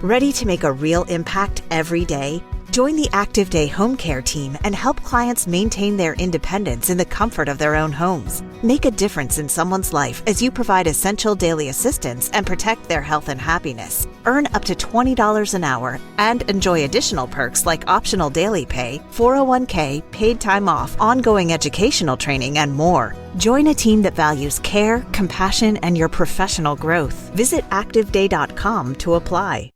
Ready to make a real impact every day? Join the Active Day Home Care team and help clients maintain their independence in the comfort of their own homes. Make a difference in someone's life as you provide essential daily assistance and protect their health and happiness. Earn up to $20 an hour and enjoy additional perks like optional daily pay, 401k, paid time off, ongoing educational training, and more. Join a team that values care, compassion, and your professional growth. Visit activeday.com to apply.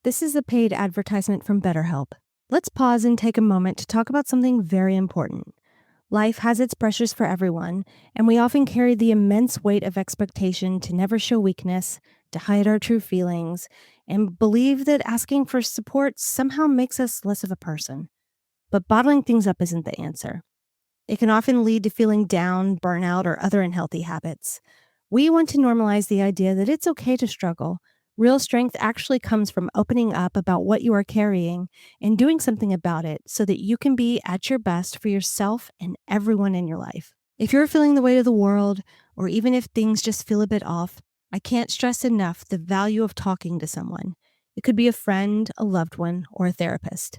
This is a paid advertisement from BetterHelp. Let's pause and take a moment to talk about something very important. Life has its pressures for everyone, and we often carry the immense weight of expectation to never show weakness, to hide our true feelings, and believe that asking for support somehow makes us less of a person. But bottling things up isn't the answer. It can often lead to feeling down, burnout, or other unhealthy habits. We want to normalize the idea that it's okay to struggle. Real strength actually comes from opening up about what you are carrying and doing something about it so that you can be at your best for yourself and everyone in your life. If you're feeling the weight of the world, or even if things just feel a bit off, I can't stress enough the value of talking to someone. It could be a friend, a loved one, or a therapist.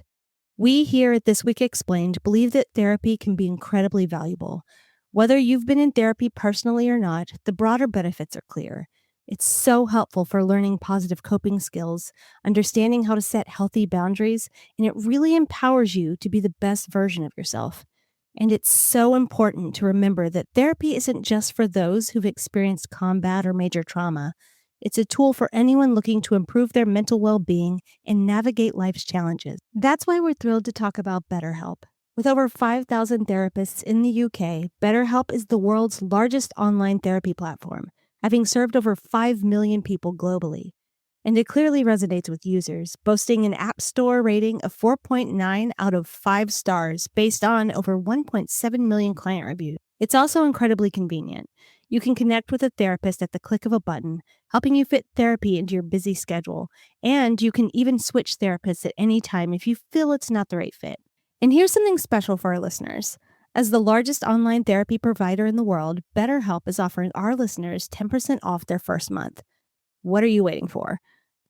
We here at This Week Explained believe that therapy can be incredibly valuable. Whether you've been in therapy personally or not, the broader benefits are clear. It's so helpful for learning positive coping skills, understanding how to set healthy boundaries, and it really empowers you to be the best version of yourself. And it's so important to remember that therapy isn't just for those who've experienced combat or major trauma. It's a tool for anyone looking to improve their mental well-being and navigate life's challenges. That's why we're thrilled to talk about BetterHelp. With over 5,000 therapists in the UK, BetterHelp is the world's largest online therapy platform, having served over 5 million people globally. And it clearly resonates with users, boasting an App Store rating of 4.9 out of 5 stars based on over 1.7 million client reviews. It's also incredibly convenient. You can connect with a therapist at the click of a button, helping you fit therapy into your busy schedule. And you can even switch therapists at any time if you feel it's not the right fit. And here's something special for our listeners. As the largest online therapy provider in the world, BetterHelp is offering our listeners 10% off their first month. What are you waiting for?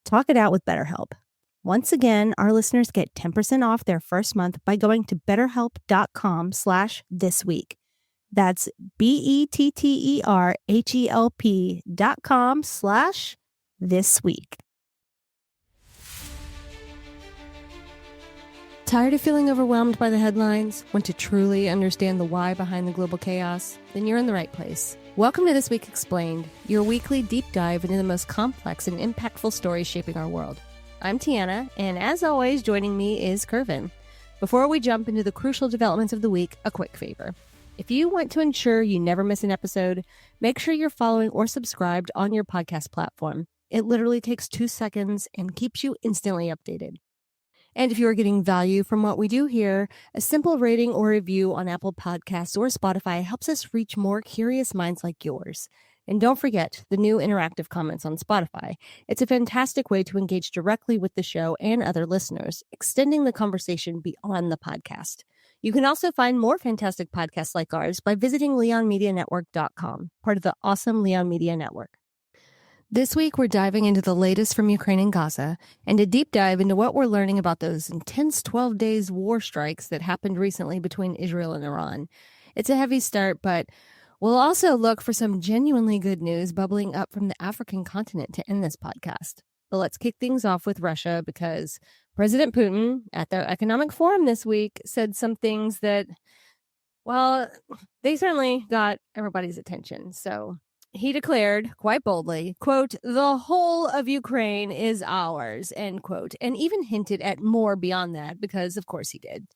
Talk it out with BetterHelp. Once again, our listeners get 10% off their first month by going to betterhelp.com/thisweek. That's BetterHelp.com/thisweek. Tired of feeling overwhelmed by the headlines? Want to truly understand the why behind the global chaos? Then you're in the right place. Welcome to This Week Explained, your weekly deep dive into the most complex and impactful stories shaping our world. I'm Tiana, and as always, joining me is Kervin. Before we jump into the crucial developments of the week, a quick favor. If you want to ensure you never miss an episode, make sure you're following or subscribed on your podcast platform. It literally takes 2 seconds and keeps you instantly updated. And if you are getting value from what we do here, a simple rating or review on Apple Podcasts or Spotify helps us reach more curious minds like yours. And don't forget the new interactive comments on Spotify. It's a fantastic way to engage directly with the show and other listeners, extending the conversation beyond the podcast. You can also find more fantastic podcasts like ours by visiting leonmedianetwork.com, part of the awesome Leon Media Network. This week, we're diving into the latest from Ukraine and Gaza, and a deep dive into what we're learning about those intense 12 days war strikes that happened recently between Israel and Iran. It's a heavy start, but we'll also look for some genuinely good news bubbling up from the African continent to end this podcast. But let's kick things off with Russia, because President Putin, at their economic forum this week, said some things that, well, they certainly got everybody's attention. So he declared, quite boldly, quote, "The whole of Ukraine is ours," end quote, and even hinted at more beyond that, because of course he did.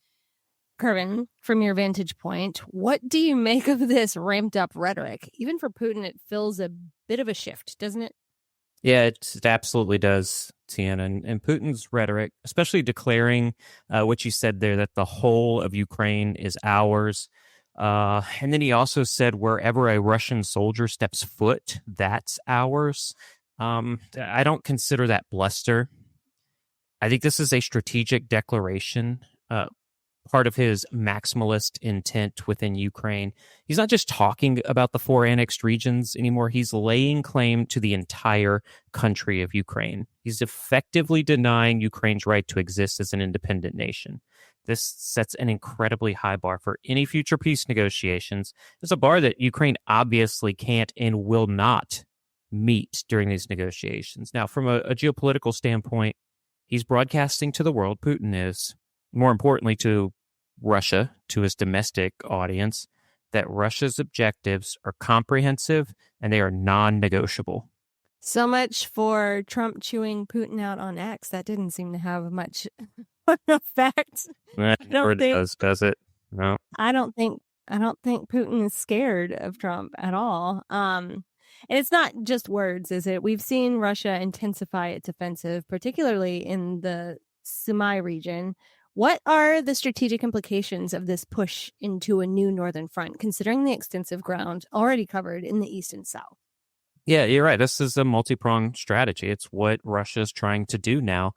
Kervin, from your vantage point, what do you make of this ramped up rhetoric? Even for Putin, it feels a bit of a shift, doesn't it? Yeah, it absolutely does, Tiana. And Putin's rhetoric, especially declaring what you said there, that the whole of Ukraine is ours. And then he also said, wherever a Russian soldier steps foot, that's ours. I don't consider that bluster. I think this is a strategic declaration. part of his maximalist intent within Ukraine. He's not just talking about the 4 annexed regions anymore. He's laying claim to the entire country of Ukraine. He's effectively denying Ukraine's right to exist as an independent nation. This sets an incredibly high bar for any future peace negotiations. It's a bar that Ukraine obviously can't and will not meet during these negotiations. Now, from a geopolitical standpoint, he's broadcasting to the world, Putin is, more importantly to Russia, to his domestic audience, that Russia's objectives are comprehensive and they are non-negotiable. So much for Trump chewing Putin out on X. That didn't seem to have much effect. Does it? No. I don't think Putin is scared of Trump at all. And it's not just words, is it? We've seen Russia intensify its offensive, particularly in the Sumy region. What are the strategic implications of this push into a new northern front, considering the extensive ground already covered in the east and south? Yeah, you're right. This is a multi-pronged strategy. It's what Russia's trying to do now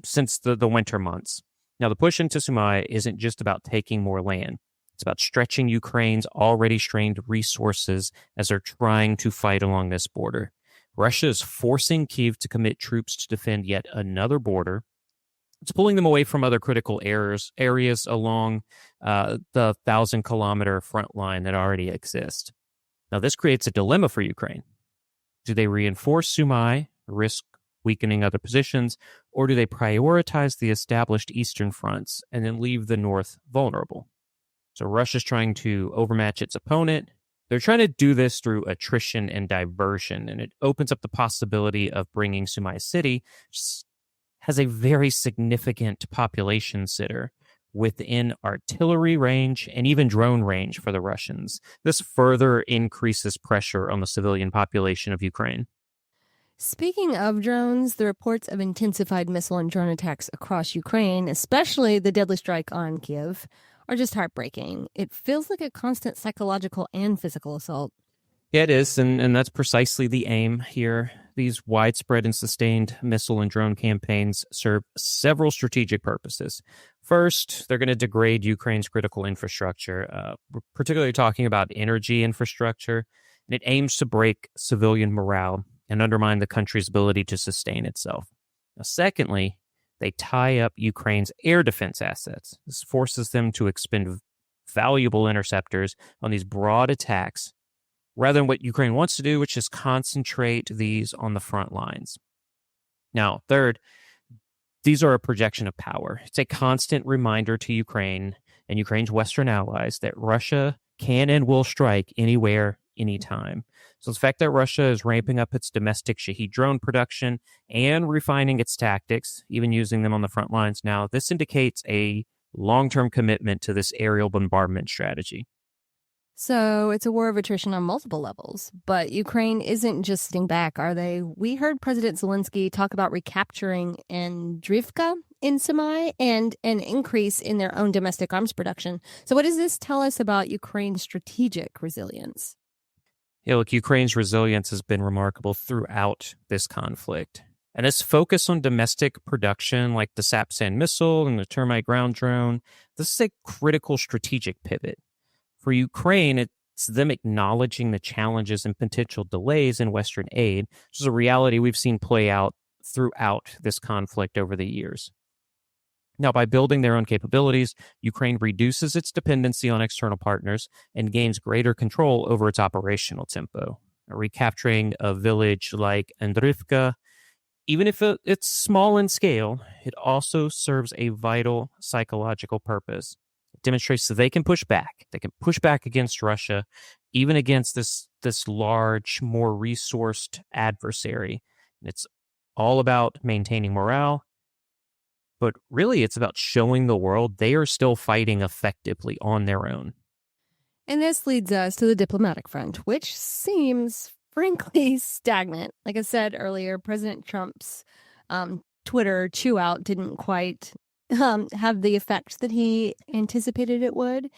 since the winter months. Now, the push into Sumy isn't just about taking more land. It's about stretching Ukraine's already strained resources as they're trying to fight along this border. Russia is forcing Kyiv to commit troops to defend yet another border. It's pulling them away from other critical areas along the 1,000-kilometer front line that already exist. Now, this creates a dilemma for Ukraine. Do they reinforce Sumy, risk weakening other positions, or do they prioritize the established eastern fronts and then leave the north vulnerable? So Russia's trying to overmatch its opponent. They're trying to do this through attrition and diversion, and it opens up the possibility of bringing Sumy City, which has a very significant population sitter, within artillery range and even drone range for the Russians. This further increases pressure on the civilian population of Ukraine. Speaking of drones, the reports of intensified missile and drone attacks across Ukraine, especially the deadly strike on Kyiv, are just heartbreaking. It feels like a constant psychological and physical assault. Yeah, it is, and that's precisely the aim here. These widespread and sustained missile and drone campaigns serve several strategic purposes. First, they're going to degrade Ukraine's critical infrastructure. We're particularly talking about energy infrastructure, and it aims to break civilian morale and undermine the country's ability to sustain itself. Now, secondly, they tie up Ukraine's air defense assets. This forces them to expend valuable interceptors on these broad attacks, rather than what Ukraine wants to do, which is concentrate these on the front lines. Now, third, these are a projection of power. It's a constant reminder to Ukraine and Ukraine's Western allies that Russia can and will strike anywhere, anytime. So the fact that Russia is ramping up its domestic Shahed drone production and refining its tactics, even using them on the front lines now, this indicates a long-term commitment to this aerial bombardment strategy. So it's a war of attrition on multiple levels, but Ukraine isn't just sitting back, are they? We heard President Zelensky talk about recapturing Andrivka in Sumy and an increase in their own domestic arms production. So what does this tell us about Ukraine's strategic resilience? Yeah, look, Ukraine's resilience has been remarkable throughout this conflict. And its focus on domestic production, like the Sapsan missile and the termite ground drone, this is a critical strategic pivot. For Ukraine, it's them acknowledging the challenges and potential delays in Western aid, which is a reality we've seen play out throughout this conflict over the years. Now, by building their own capabilities, Ukraine reduces its dependency on external partners and gains greater control over its operational tempo. Recapturing a village like Andrivka, even if it's small in scale, it also serves a vital psychological purpose. It demonstrates that they can push back. They can push back against Russia, even against this large, more resourced adversary. And it's all about maintaining morale, but really it's about showing the world they are still fighting effectively on their own. And this leads us to the diplomatic front, which seems frankly stagnant. Like I said earlier, President Trump's Twitter chew out didn't quite have the effect that he anticipated it would.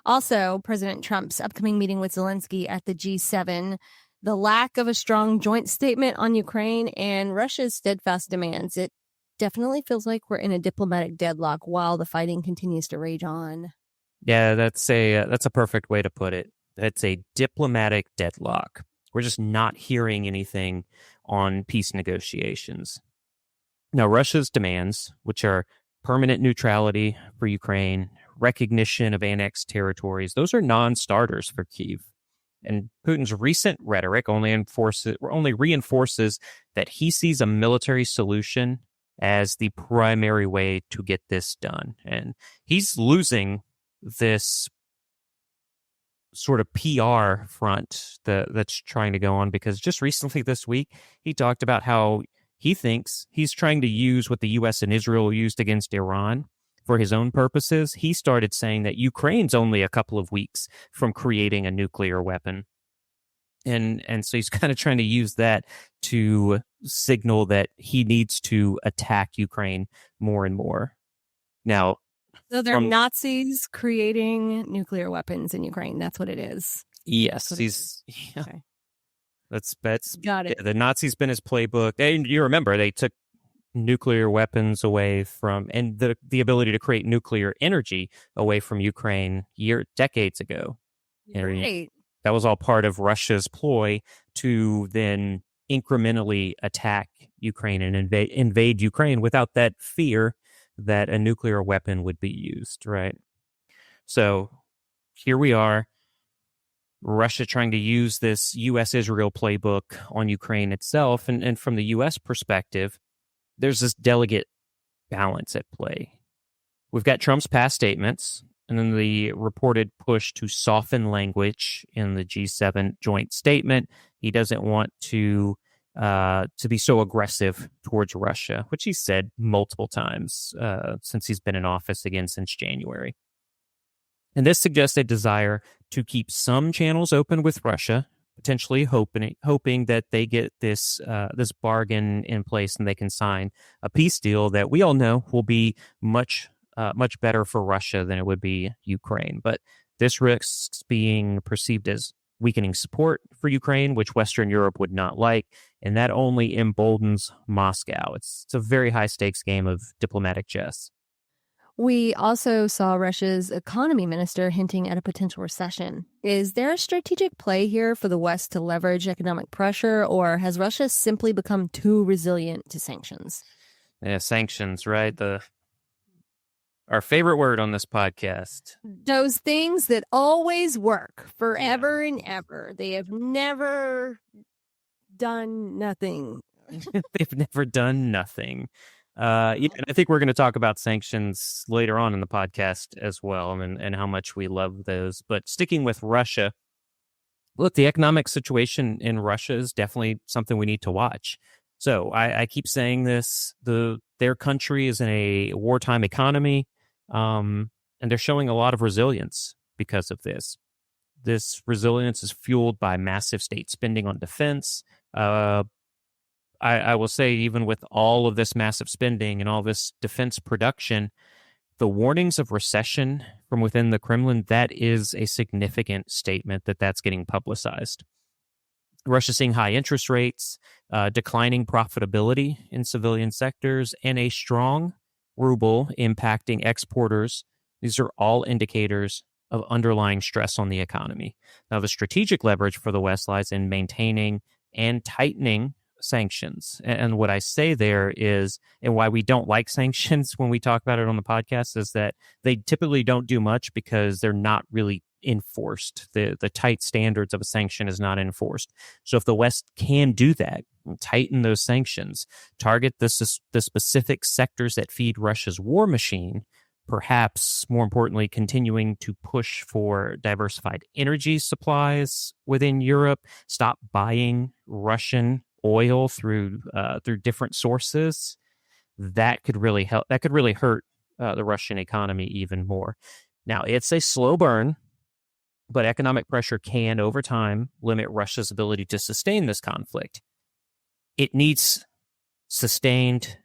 Also, President Trump's upcoming meeting with Zelensky at the G7, the lack of a strong joint statement on Ukraine, and Russia's steadfast demands. It Definitely feels like we're in a diplomatic deadlock while the fighting continues to rage on. Yeah, that's a perfect way to put it. It's a diplomatic deadlock. We're just not hearing anything on peace negotiations. Now, Russia's demands, which are permanent neutrality for Ukraine, recognition of annexed territories, those are non-starters for Kyiv. And Putin's recent rhetoric only reinforces that he sees a military solution as the primary way to get this done. And he's losing this sort of PR front that's trying to go on, because just recently this week, he talked about how he thinks he's trying to use what the U.S. and Israel used against Iran for his own purposes. He started saying that Ukraine's only a couple of weeks from creating a nuclear weapon. And so he's kind of trying to use that to signal that he needs to attack Ukraine more and more. Now, so they're Nazis creating nuclear weapons in Ukraine. That's what it is. Yes, Okay. That's Got it. Yeah, the Nazis been his playbook. And you remember they took nuclear weapons away from, and the ability to create nuclear energy away from Ukraine decades ago. Right. That was all part of Russia's ploy to then incrementally attack Ukraine and invade Ukraine without that fear that a nuclear weapon would be used, right? So here we are, Russia trying to use this U.S.-Israel playbook on Ukraine itself. And from the U.S. perspective, there's this delicate balance at play. We've got Trump's past statements, and then the reported push to soften language in the G7 joint statement. He doesn't want to be so aggressive towards Russia, which he said multiple times since he's been in office again since January. And this suggests a desire to keep some channels open with Russia, potentially hoping that they get this bargain in place and they can sign a peace deal that we all know will be much better for Russia than it would be Ukraine. But this risks being perceived as weakening support for Ukraine, which Western Europe would not like, and that only emboldens Moscow. It's a very high-stakes game of diplomatic chess. We also saw Russia's economy minister hinting at a potential recession. Is there a strategic play here for the West to leverage economic pressure, or has Russia simply become too resilient to sanctions? Yeah, sanctions, right? Our favorite word on this podcast. Those things that always work forever and ever. They have never done nothing. They've never done nothing. And I think we're going to talk about sanctions later on in the podcast as well, and how much we love those. But sticking with Russia, look, the economic situation in Russia is definitely something we need to watch. So I keep saying this, their country is in a wartime economy, and they're showing a lot of resilience because of this. This resilience is fueled by massive state spending on defense. I will say, even with all of this massive spending and all this defense production, the warnings of recession from within the Kremlin, that is a significant statement that's getting publicized. Russia's seeing high interest rates, declining profitability in civilian sectors, and a strong ruble impacting exporters. These are all indicators of underlying stress on the economy. Now, the strategic leverage for the West lies in maintaining and tightening sanctions. And what I say there is, and why we don't like sanctions when we talk about it on the podcast, is that they typically don't do much because they're not really enforced. The tight standards of a sanction is not enforced. So if the West can do that, tighten those sanctions, target the specific sectors that feed Russia's war machine, perhaps more importantly, continuing to push for diversified energy supplies within Europe, stop buying Russian oil through different sources, that could really help. That could really hurt the Russian economy even more. Now, it's a slow burn, but economic pressure can, over time, limit Russia's ability to sustain this conflict. It needs sustained,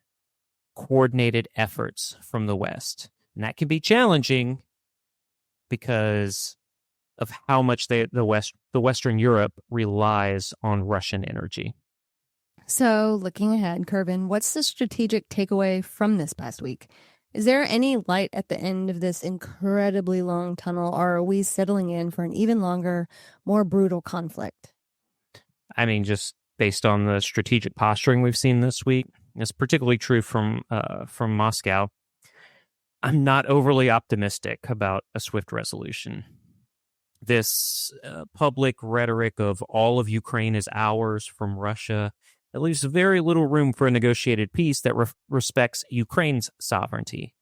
coordinated efforts from the West. And that can be challenging because of how much the Western Europe relies on Russian energy. So, looking ahead, Kervin, what's the strategic takeaway from this past week? Is there any light at the end of this incredibly long tunnel, or are we settling in for an even longer, more brutal conflict? I mean, just based on the strategic posturing we've seen this week, it's particularly true from Moscow. I'm not overly optimistic about a swift resolution. This public rhetoric of all of Ukraine is ours from Russia, it leaves very little room for a negotiated peace that respects Ukraine's sovereignty.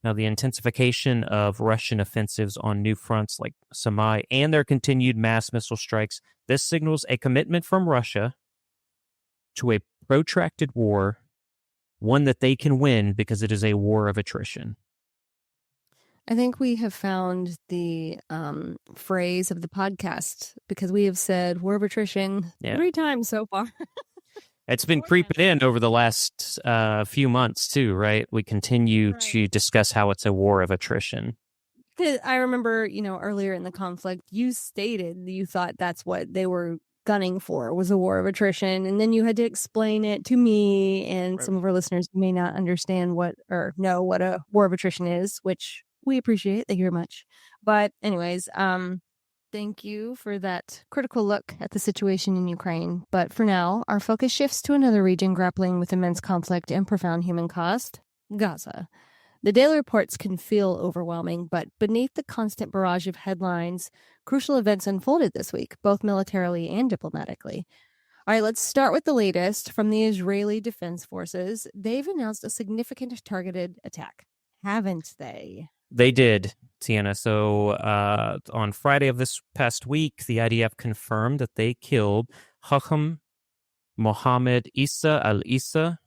Now, the intensification of Russian offensives on new fronts like Sumy and their continued mass missile strikes, this signals a commitment from Russia to a protracted war, one that they can win because it is a war of attrition. I think we have found the phrase of the podcast because we have said war of attrition 3 times so far. It's been creeping in over the last few months, too, right? We continue to discuss how it's a war of attrition. I remember, earlier in the conflict, you stated you thought that's what they were gunning for, was a war of attrition. And then you had to explain it to me and some of our listeners who may not understand know what a war of attrition is, which we appreciate. Thank you very much. But anyways, thank you for that critical look at the situation in Ukraine. But for now, our focus shifts to another region grappling with immense conflict and profound human cost, Gaza. The daily reports can feel overwhelming, but beneath the constant barrage of headlines, crucial events unfolded this week, both militarily and diplomatically. All right, let's start with the latest from the Israeli Defense Forces. They've announced a significant targeted attack, haven't they? They did, Tiana. So on Friday of this past week, the IDF confirmed that they killed Hakham Muhammad Issa Al-Issa.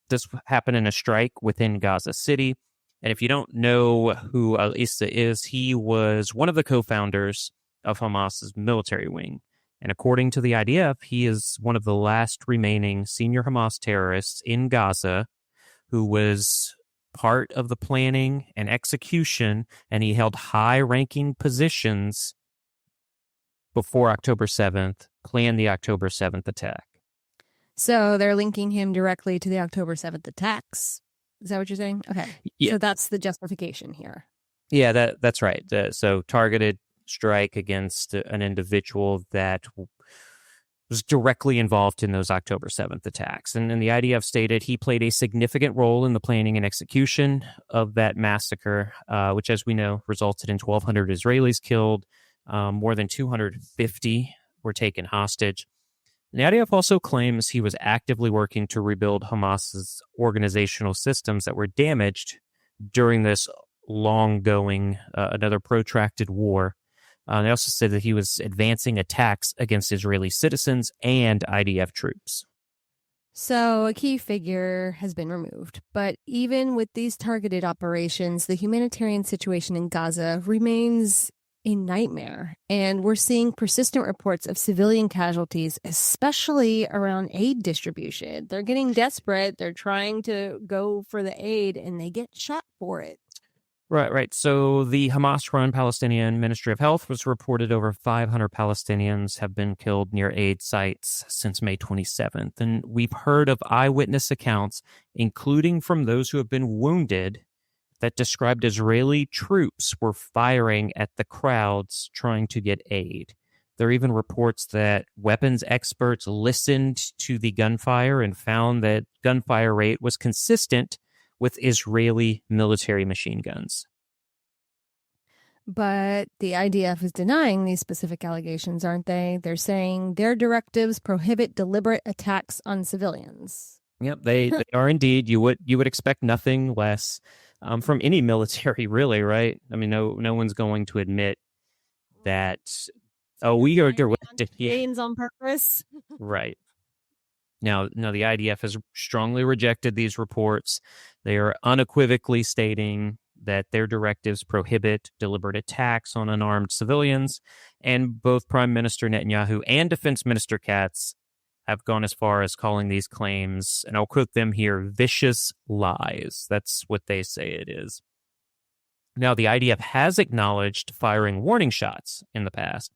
This happened in a strike within Gaza City. And if you don't know who Al-Issa is, he was one of the co-founders of Hamas's military wing. And according to the IDF, he is one of the last remaining senior Hamas terrorists in Gaza who was part of the planning and execution, and he held high-ranking positions before October 7th, planned the October 7th attack. So they're linking him directly to the October 7th attacks. Is that what you're saying? Okay. Yeah. So that's the justification here. Yeah, that's right. So targeted strike against an individual that was directly involved in those October 7th attacks. And the IDF stated he played a significant role in the planning and execution of that massacre, which, as we know, resulted in 1,200 Israelis killed, more than 250 were taken hostage. And the IDF also claims he was actively working to rebuild Hamas's organizational systems that were damaged during this long-going, another protracted war. They also said that he was advancing attacks against Israeli citizens and IDF troops. So a key figure has been removed. But even with these targeted operations, the humanitarian situation in Gaza remains a nightmare. And we're seeing persistent reports of civilian casualties, especially around aid distribution. They're getting desperate. They're trying to go for the aid, and they get shot for it. Right. So the Hamas-run Palestinian Ministry of Health was reported over 500 Palestinians have been killed near aid sites since May 27th. And we've heard of eyewitness accounts, including from those who have been wounded, that described Israeli troops were firing at the crowds trying to get aid. There are even reports that weapons experts listened to the gunfire and found that gunfire rate was consistent with Israeli military machine guns. But the IDF is denying these specific allegations, aren't they? They're saying their directives prohibit deliberate attacks on civilians. Yep, they are indeed. You would expect nothing less from any military, really, right? I mean, no one's going to admit that. Oh, we are directed. Gains on purpose. Right. Now, the IDF has strongly rejected these reports. They are unequivocally stating that their directives prohibit deliberate attacks on unarmed civilians, and both Prime Minister Netanyahu and Defense Minister Katz have gone as far as calling these claims, and I'll quote them here, vicious lies. That's what they say it is. Now, the IDF has acknowledged firing warning shots in the past,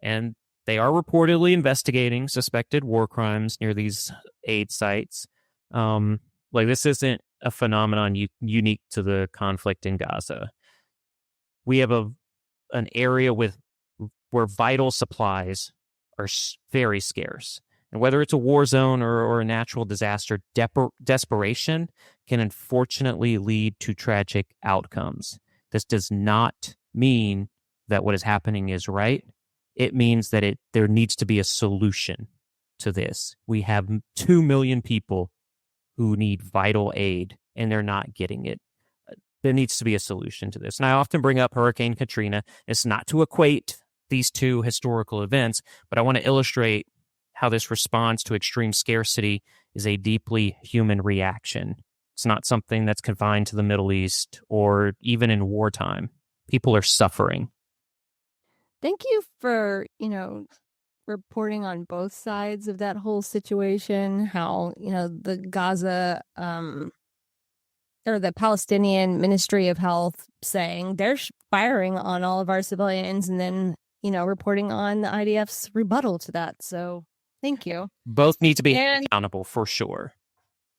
and they are reportedly investigating suspected war crimes near these aid sites. This isn't a phenomenon unique to the conflict in Gaza. We have an area where vital supplies are very scarce. And whether it's a war zone or a natural disaster, desperation can unfortunately lead to tragic outcomes. This does not mean that what is happening is right. It means that there needs to be a solution to this. We have 2 million people who need vital aid, and they're not getting it. There needs to be a solution to this. And I often bring up Hurricane Katrina. It's not to equate these two historical events, but I want to illustrate how this response to extreme scarcity is a deeply human reaction. It's not something that's confined to the Middle East or even in wartime. People are suffering. Thank you for, reporting on both sides of that whole situation, how, the Gaza or the Palestinian Ministry of Health saying they're firing on all of our civilians, and then, reporting on the IDF's rebuttal to that. So thank you. Both need to be accountable for sure.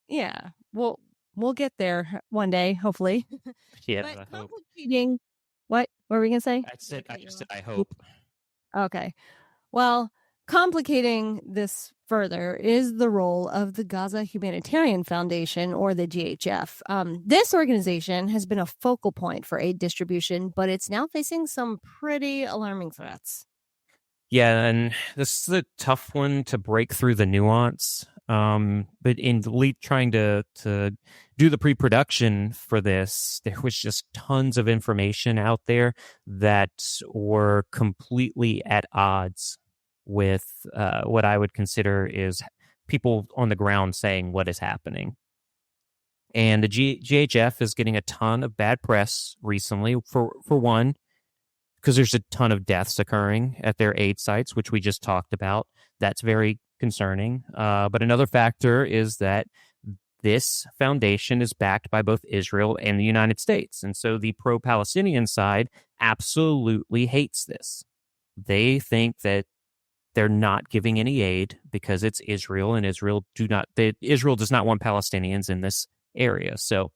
Yeah. We'll get there one day, hopefully. Yeah, but I hope. What were we going to say? I just said I hope. Okay. Well, complicating this further is the role of the Gaza Humanitarian Foundation, or the GHF. This organization has been a focal point for aid distribution, but it's now facing some pretty alarming threats. Yeah, and this is a tough one to break through the nuance. But in trying to do the pre-production for this, there was just tons of information out there that were completely at odds with what I would consider is people on the ground saying what is happening. And the GHF is getting a ton of bad press recently, for one, because there's a ton of deaths occurring at their aid sites, which we just talked about. That's very concerning. But another factor is that this foundation is backed by both Israel and the United States. And so the pro-Palestinian side absolutely hates this. They think that they're not giving any aid because it's Israel, and Israel does not want Palestinians in this area. So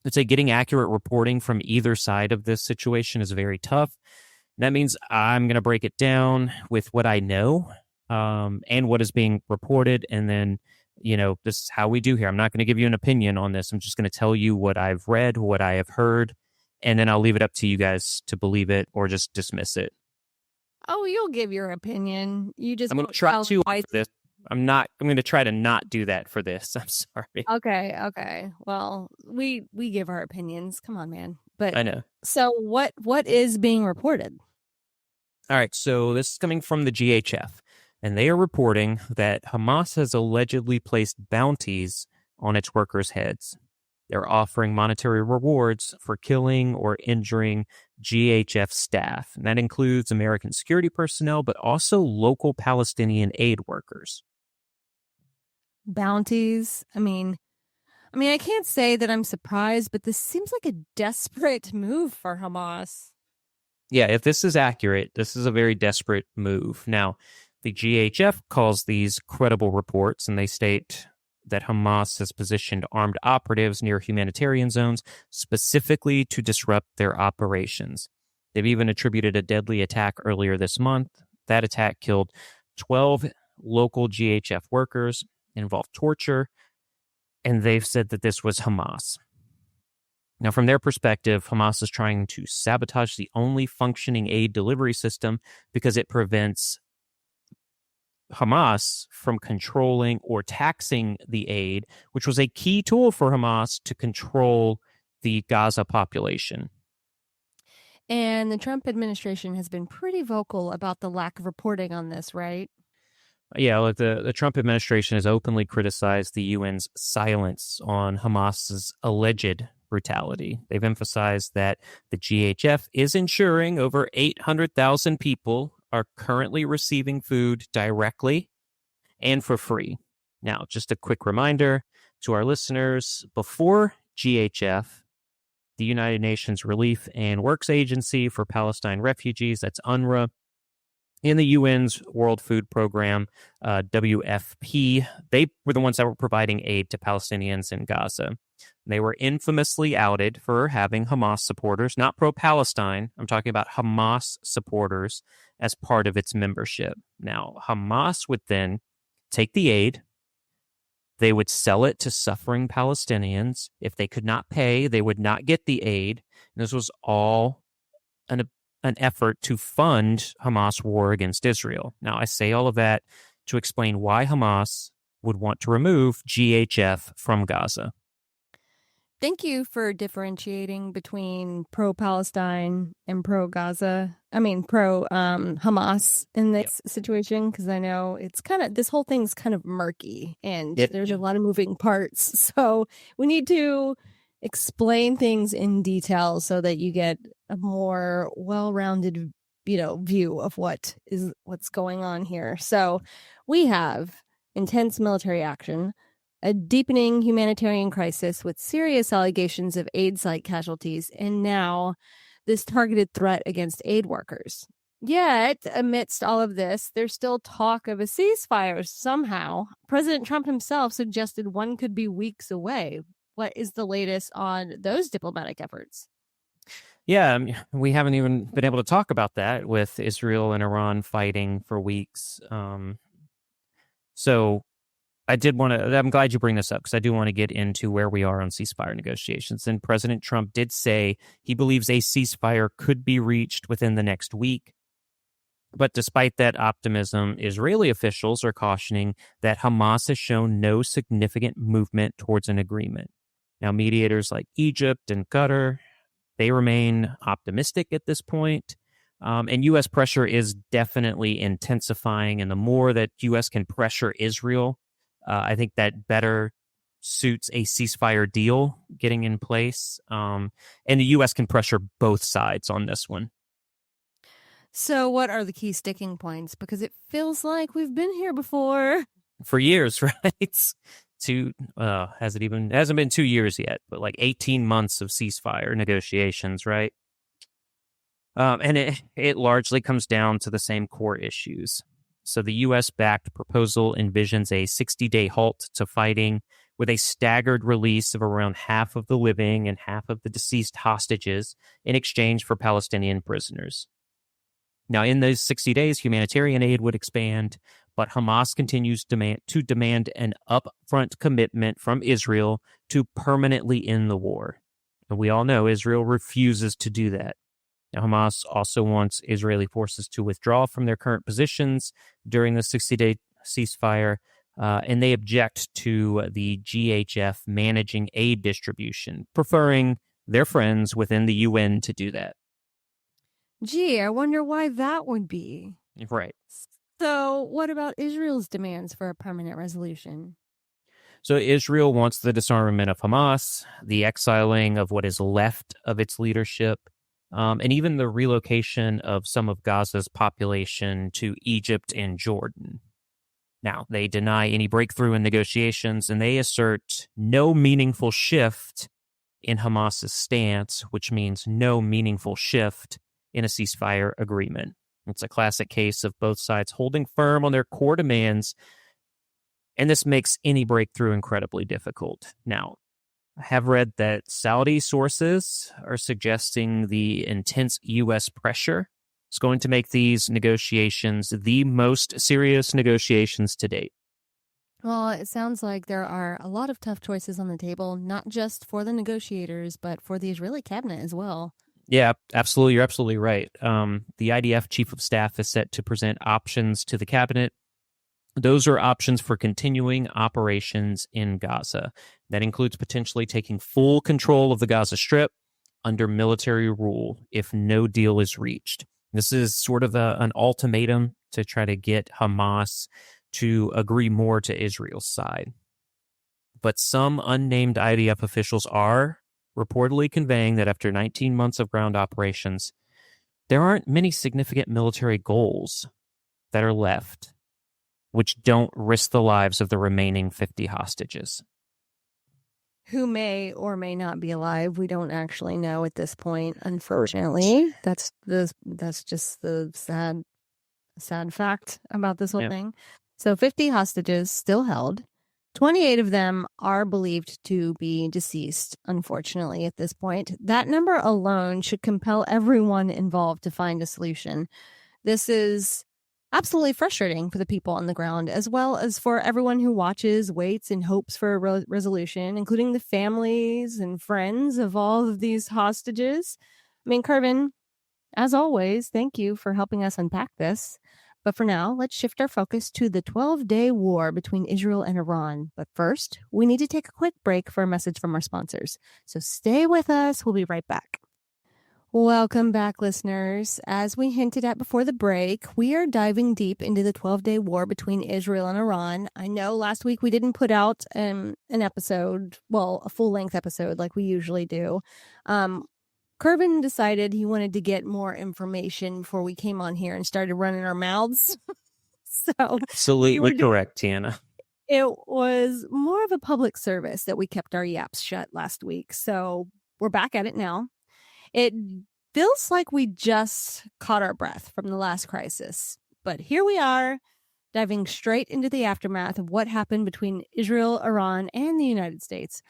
I'd say getting accurate reporting from either side of this situation is very tough. That means I'm going to break it down with what I know and what is being reported. And then, this is how we do here. I'm not going to give you an opinion on this. I'm just going to tell you what I've read, what I have heard, and then I'll leave it up to you guys to believe it or just dismiss it. Oh, you'll give your opinion. I'm going to try to this. I'm going to try to not do that for this. I'm sorry. Okay. Well, we give our opinions. Come on, man. But I know. So what is being reported? All right. So this is coming from the GHF, and they are reporting that Hamas has allegedly placed bounties on its workers' heads. They're offering monetary rewards for killing or injuring GHF staff. And that includes American security personnel, but also local Palestinian aid workers. Bounties. I mean, I can't say that I'm surprised, but this seems like a desperate move for Hamas. Yeah, if this is accurate, this is a very desperate move. Now, the GHF calls these credible reports, and they state that Hamas has positioned armed operatives near humanitarian zones specifically to disrupt their operations. They've even attributed a deadly attack earlier this month. That attack killed 12 local GHF workers, involved torture, and they've said that this was Hamas. Now, from their perspective, Hamas is trying to sabotage the only functioning aid delivery system because it prevents Hamas from controlling or taxing the aid, which was a key tool for Hamas to control the Gaza population. And the Trump administration has been pretty vocal about the lack of reporting on this, right? Yeah, the Trump administration has openly criticized the UN's silence on Hamas's alleged brutality. They've emphasized that the GHF is ensuring over 800,000 people are currently receiving food directly and for free. Now, just a quick reminder to our listeners, before GHF, the United Nations Relief and Works Agency for Palestine Refugees, that's UNRWA, in the UN's World Food Program, WFP, they were the ones that were providing aid to Palestinians in Gaza. They were infamously outed for having Hamas supporters, not pro-Palestine. I'm talking about Hamas supporters as part of its membership. Now, Hamas would then take the aid. They would sell it to suffering Palestinians. If they could not pay, they would not get the aid. And this was all an effort to fund Hamas' war against Israel. Now, I say all of that to explain why Hamas would want to remove GHF from Gaza. Thank you for differentiating between pro-Palestine and pro-Gaza. Hamas in this situation, because I know it's this whole thing's kind of murky and there's a lot of moving parts. So we need to explain things in detail so that you get a more well-rounded, view of what's going on here. So we have intense military action, a deepening humanitarian crisis with serious allegations of aid site casualties, and now this targeted threat against aid workers. Yet, amidst all of this, there's still talk of a ceasefire somehow. President Trump himself suggested one could be weeks away. What is the latest on those diplomatic efforts? Yeah, we haven't even been able to talk about that with Israel and Iran fighting for weeks. So I'm glad you bring this up, because I do want to get into where we are on ceasefire negotiations. And President Trump did say he believes a ceasefire could be reached within the next week. But despite that optimism, Israeli officials are cautioning that Hamas has shown no significant movement towards an agreement. Now, mediators like Egypt and Qatar, they remain optimistic at this point. And U.S. pressure is definitely intensifying. And the more that U.S. can pressure Israel, I think that better suits a ceasefire deal getting in place. And the U.S. can pressure both sides on this one. So what are the key sticking points? Because it feels like we've been here before. For years, right? Hasn't been 2 years yet, but like 18 months of ceasefire negotiations, right? And it largely comes down to the same core issues. So the U.S.-backed proposal envisions a 60-day halt to fighting with a staggered release of around half of the living and half of the deceased hostages in exchange for Palestinian prisoners. Now, in those 60 days, humanitarian aid would expand, but Hamas continues to demand an upfront commitment from Israel to permanently end the war. And we all know Israel refuses to do that. Now, Hamas also wants Israeli forces to withdraw from their current positions during the 60-day ceasefire, and they object to the GHF managing aid distribution, preferring their friends within the UN to do that. Gee, I wonder why that would be. Right. So what about Israel's demands for a permanent resolution? So Israel wants the disarmament of Hamas, the exiling of what is left of its leadership, and even the relocation of some of Gaza's population to Egypt and Jordan. Now, they deny any breakthrough in negotiations, and they assert no meaningful shift in Hamas's stance, which means no meaningful shift in a ceasefire agreement. It's a classic case of both sides holding firm on their core demands, and this makes any breakthrough incredibly difficult. Now, I have read that Saudi sources are suggesting the intense U.S. pressure is going to make these negotiations the most serious negotiations to date. Well, it sounds like there are a lot of tough choices on the table, not just for the negotiators, but for the Israeli cabinet as well. Yeah, absolutely. You're absolutely right. The IDF chief of staff is set to present options to the cabinet. Those are options for continuing operations in Gaza. That includes potentially taking full control of the Gaza Strip under military rule if no deal is reached. This is sort of an ultimatum to try to get Hamas to agree more to Israel's side. But some unnamed IDF officials are reportedly conveying that after 19 months of ground operations, there aren't many significant military goals that are left which don't risk the lives of the remaining 50 hostages. Who may or may not be alive. We don't actually know at this point, unfortunately. That's just the sad sad fact about this whole thing. So 50 hostages still held. 28 of them are believed to be deceased, unfortunately, at this point. That number alone should compel everyone involved to find a solution. This is absolutely frustrating for the people on the ground, as well as for everyone who watches, waits, and hopes for a resolution, including the families and friends of all of these hostages. I mean, Kervin, as always, thank you for helping us unpack this. But for now, let's shift our focus to the 12-day war between Israel and Iran. But first, we need to take a quick break for a message from our sponsors. So stay with us. We'll be right back. Welcome back, listeners. As we hinted at before the break, we are diving deep into the 12-day war between Israel and Iran. I know last week we didn't put out an episode, well, a full-length episode like we usually do. Kervin decided he wanted to get more information before we came on here and started running our mouths. So absolutely correct, Tiana. It was more of a public service that we kept our yaps shut last week. So we're back at it now. It feels like we just caught our breath from the last crisis. But here we are, diving straight into the aftermath of what happened between Israel, Iran, and the United States.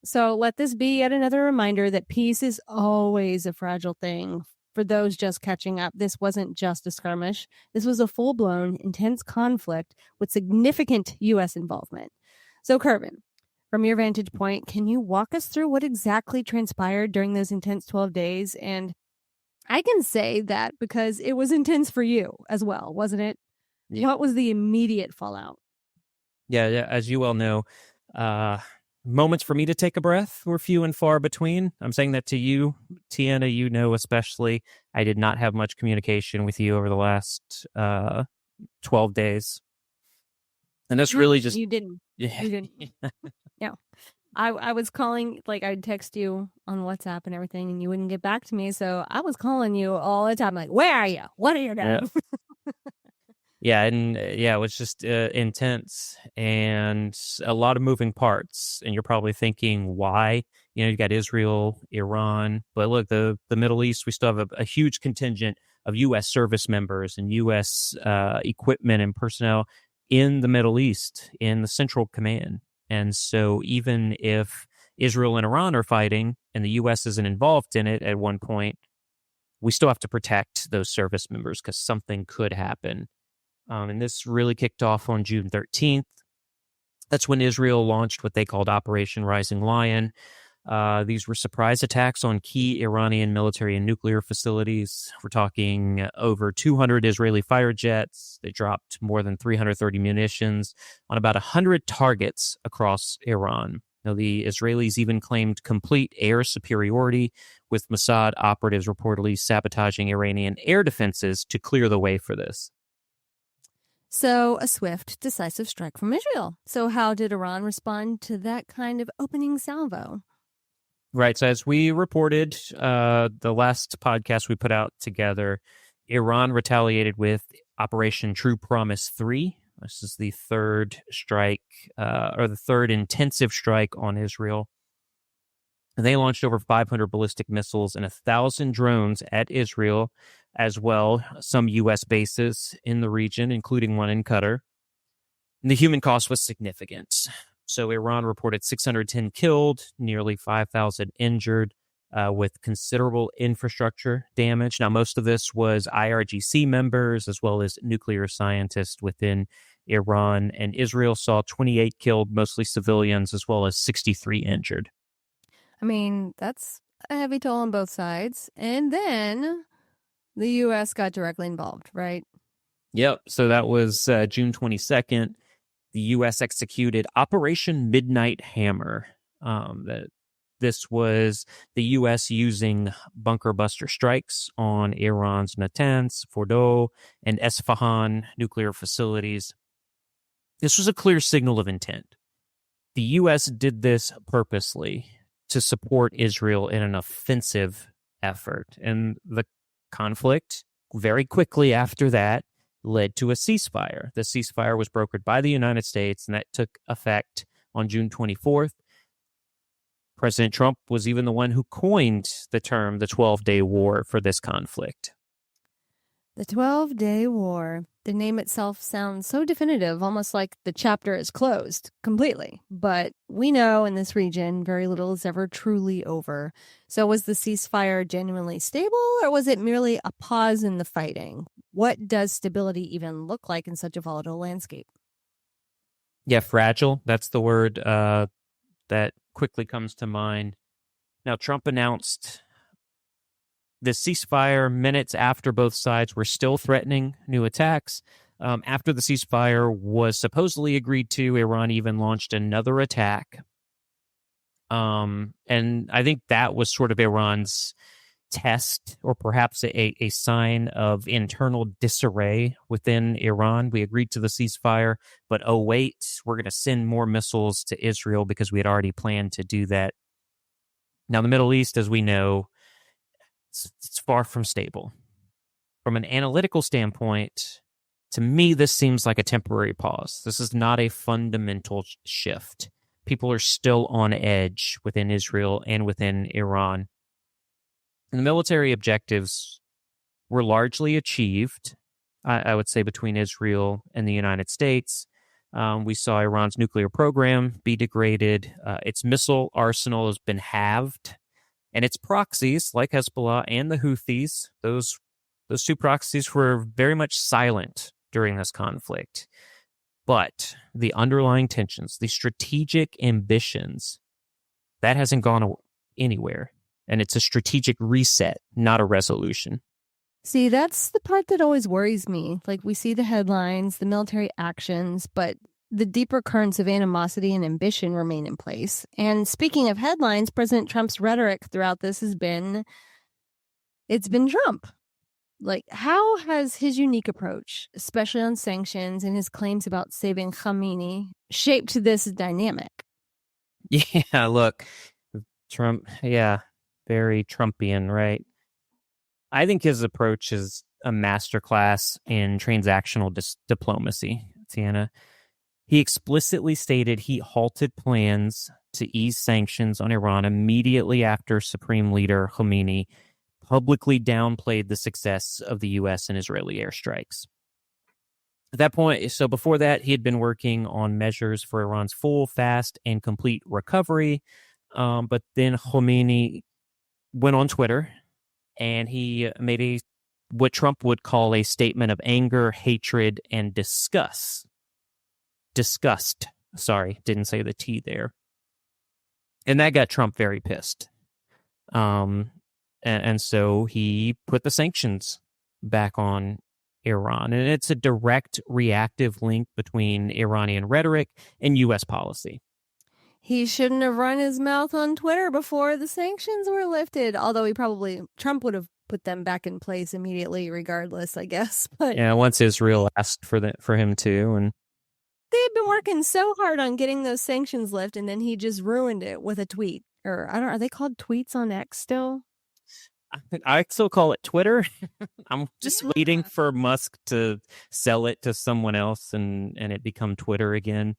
So let this be yet another reminder that peace is always a fragile thing. For those just catching up, this wasn't just a skirmish. This was a full-blown, intense conflict with significant U.S. involvement. So, Kervin, from your vantage point, can you walk us through what exactly transpired during those intense 12 days? And I can say that because it was intense for you as well, wasn't it? Yeah. What was the immediate fallout? Yeah, as you well know, moments for me to take a breath were few and far between. I'm saying that to you, Tiana, you know especially. I did not have much communication with you over the last 12 days. And that's really just... You didn't. Yeah. You didn't. No. I was calling, like I'd text you on WhatsApp and everything, and you wouldn't get back to me. So I was calling you all the time, like, where are you? What are you doing? Yeah, and it was just intense and a lot of moving parts. And you're probably thinking, why? You know, you got Israel, Iran, but look, the Middle East, we still have a huge contingent of U.S. service members and U.S. Equipment and personnel in the Middle East, in the Central Command. And so even if Israel and Iran are fighting and the U.S. isn't involved in it at one point, we still have to protect those service members because something could happen. And this really kicked off on June 13th. That's when Israel launched what they called Operation Rising Lion. These were surprise attacks on key Iranian military and nuclear facilities. We're talking over 200 Israeli fighter jets. They dropped more than 330 munitions on about 100 targets across Iran. Now, the Israelis even claimed complete air superiority, with Mossad operatives reportedly sabotaging Iranian air defenses to clear the way for this. So, a swift, decisive strike from Israel. So how did Iran respond to that kind of opening salvo? Right. So as we reported, the last podcast we put out together, Iran retaliated with Operation True Promise 3. This is the third strike, or the third intensive strike on Israel. And they launched over 500 ballistic missiles and 1,000 drones at Israel, as well some U.S. bases in the region, including one in Qatar. And the human cost was significant. So Iran reported 610 killed, nearly 5,000 injured, with considerable infrastructure damage. Now, most of this was IRGC members, as well as nuclear scientists within Iran. And Israel saw 28 killed, mostly civilians, as well as 63 injured. I mean, that's a heavy toll on both sides. And then the U.S. got directly involved, right? Yep. So that was June 22nd. The U.S. executed Operation Midnight Hammer. This was the U.S. using bunker buster strikes on Iran's Natanz, Fordow, and Esfahan nuclear facilities. This was a clear signal of intent. The U.S. did this purposely to support Israel in an offensive effort. And the conflict, very quickly after that, led to a ceasefire. The ceasefire was brokered by the United States, and that took effect on June 24th. President Trump was even the one who coined the term the 12-day war for this conflict. The 12-day war. The name itself sounds so definitive, almost like the chapter is closed completely. But we know in this region, very little is ever truly over. So was the ceasefire genuinely stable, or was it merely a pause in the fighting? What does stability even look like in such a volatile landscape? Yeah, fragile. That's the word that quickly comes to mind. Now, Trump announced the ceasefire minutes after both sides were still threatening new attacks. After the ceasefire was supposedly agreed to, Iran even launched another attack. And I think that was sort of Iran's test, or perhaps a sign of internal disarray within Iran. We agreed to the ceasefire, but oh wait, we're going to send more missiles to Israel because we had already planned to do that. Now, the Middle East, as we know, it's far from stable. From an analytical standpoint, to me, this seems like a temporary pause. This is not a fundamental shift. People are still on edge within Israel and within Iran. And the military objectives were largely achieved, I would say, between Israel and the United States. We saw Iran's nuclear program be degraded. Its missile arsenal has been halved. And its proxies, like Hezbollah and the Houthis, those two proxies were very much silent during this conflict. But the underlying tensions, the strategic ambitions, that hasn't gone anywhere. And it's a strategic reset, not a resolution. See, that's the part that always worries me. Like, we see the headlines, the military actions, but the deeper currents of animosity and ambition remain in place. And speaking of headlines, President Trump's rhetoric throughout this has been Trump. Like, how has his unique approach, especially on sanctions and his claims about saving Khamenei, shaped this dynamic? Yeah, look, Trump, very Trumpian, right? I think his approach is a masterclass in transactional diplomacy, Tiana. He explicitly stated he halted plans to ease sanctions on Iran immediately after Supreme Leader Khamenei publicly downplayed the success of the U.S. and Israeli airstrikes. At that point, so before that, he had been working on measures for Iran's full, fast, and complete recovery. But then Khamenei went on Twitter and he made what Trump would call a statement of anger, hatred, and disgust. Sorry, didn't say the T there. And that got Trump very pissed. And so he put the sanctions back on Iran. And it's a direct reactive link between Iranian rhetoric and U.S. policy. He shouldn't have run his mouth on Twitter before the sanctions were lifted, although Trump would have put them back in place immediately regardless, I guess. But yeah, once Israel asked for him to. And they had been working so hard on getting those sanctions lifted, and then he just ruined it with a tweet. Or are they called tweets on X still? I still call it Twitter. I'm just waiting for Musk to sell it to someone else and it become Twitter again.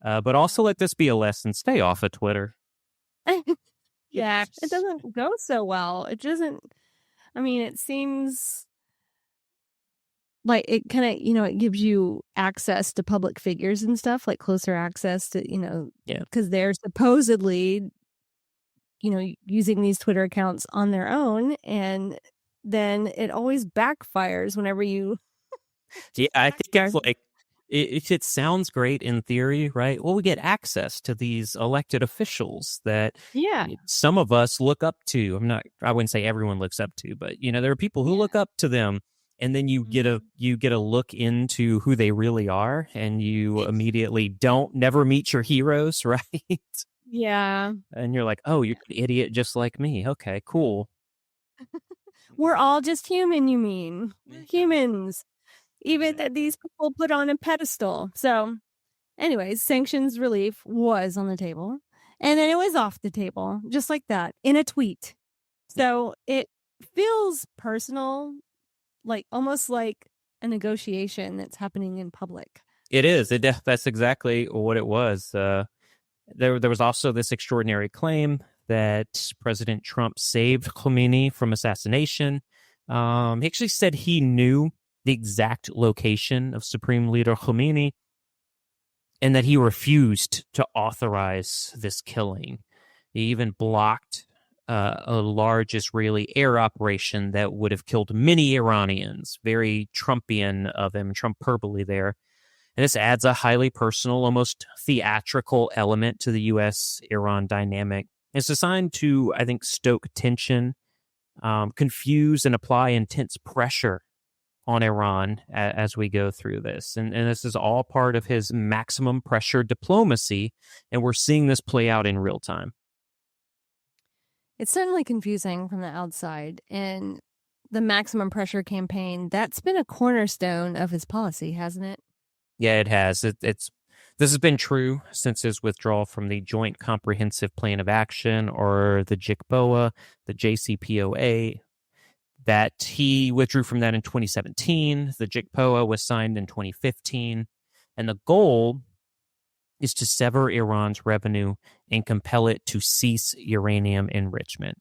But also let this be a lesson. Stay off of Twitter. Yeah, it doesn't go so well. It doesn't. I mean, it seems like it kind of, it gives you access to public figures and stuff, like closer access to, because they're supposedly, using these Twitter accounts on their own. And then it always backfires whenever you. Yeah, I think it's like, it sounds great in theory, right? Well, we get access to these elected officials that some of us look up to. I wouldn't say everyone looks up to, but there are people who look up to them, and then you get a look into who they really are, and you immediately never meet your heroes, right? Yeah. And you're like, oh, you're an idiot just like me. Okay, cool. We're all just human, you mean? We're humans. Even that these people put on a pedestal. So, anyways, sanctions relief was on the table. And then it was off the table, just like that, in a tweet. So it feels personal, like almost like a negotiation that's happening in public. It is. That's exactly what it was. There was also this extraordinary claim that President Trump saved Khamenei from assassination. He actually said he knew the exact location of Supreme Leader Khomeini, and that he refused to authorize this killing. He even blocked a large Israeli air operation that would have killed many Iranians. Very Trumpian of him, Trump-hyperbole there. And this adds a highly personal, almost theatrical element to the U.S.-Iran dynamic. It's designed to, I think, stoke tension, confuse and apply intense pressure on Iran as we go through this. And this is all part of his maximum pressure diplomacy, and we're seeing this play out in real time. It's certainly confusing from the outside, and the maximum pressure campaign, that's been a cornerstone of his policy, hasn't it? Yeah, it has. This has been true since his withdrawal from the Joint Comprehensive Plan of Action, or the JCPOA, the JCPOA, that he withdrew from that in 2017. The JCPOA was signed in 2015, and the goal is to sever Iran's revenue and compel it to cease uranium enrichment.